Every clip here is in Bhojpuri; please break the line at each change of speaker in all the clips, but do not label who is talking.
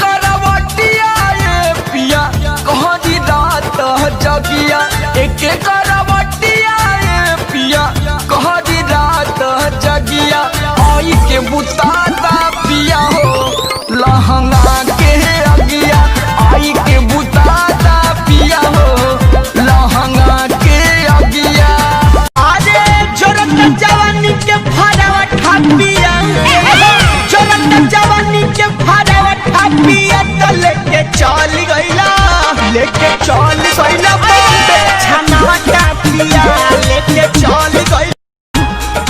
करवटिया ये पिया कहरी रात जगिया एक करवटिया ये पिया कहरी रात जगिया आई के बुताता पिया हो लहंगा के अगिया आई के बुताता पिया हो लहंगा के अगिया अरे जोरत जवानी के फरावा ठापिया जोरत जवानी के फरावा ठापिया तो लेके चल गइला बॉम्बे छनावा ठापिया लेके चल गइला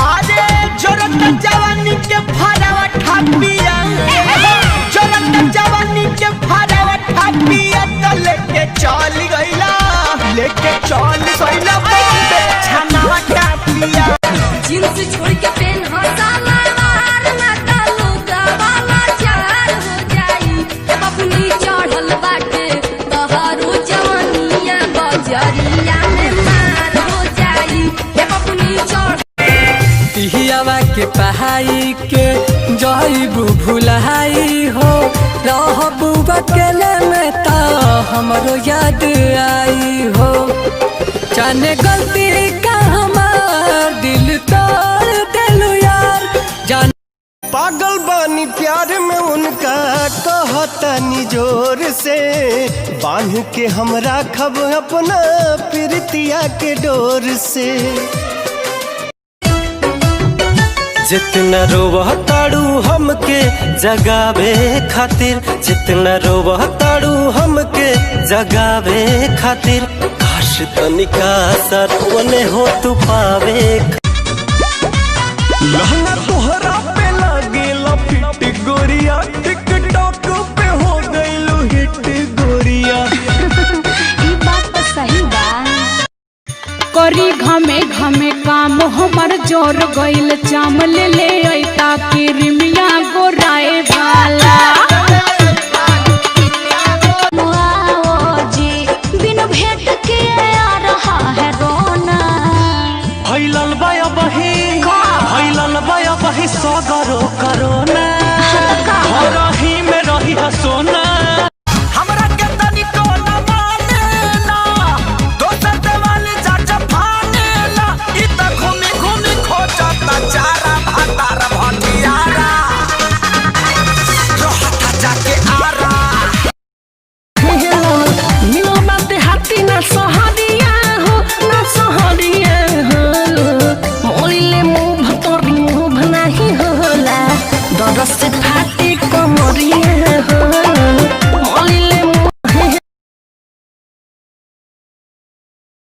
अरे जोरत जवानी के फरावा ठापिया जोरत जवानी के फरावा ठापिया तो लेके चल गइला बॉम्बे छनावा ठापिया
जींस छोड़ के पेन हसाला मारना तालुका वाला चार हो जाई अपनी चढ़ल बाटे तहारो जवानिया बजरिया में मार हो जाई अपनी चढ़
पिहियावा के पहाई के जइबू भुलाई हो रहबू अकेले में तो हमरो याद आई हो जाने गलती का हमार दिल तोड़ देलू यार जान
पागल बानी प्यार में उनका कहतनी जोर से बांध के हमरा खब अपना प्रीतिया के डोर से जितना रोवह ताड़ू हमके जगावे खातिर जितना रोवह ताड़ू हमके जगावे खातिर काश तनिका सरवने हो तू पावे लहंगा तोहरा पे लागेला फिट गोरिया टिकटॉक पे हो गइलू हिट गोरिया
ई बात तो सही बा
करी घमे घमे काम हमर जोर गइल चाम ले ले ऐता के रिमिया गोराए वाला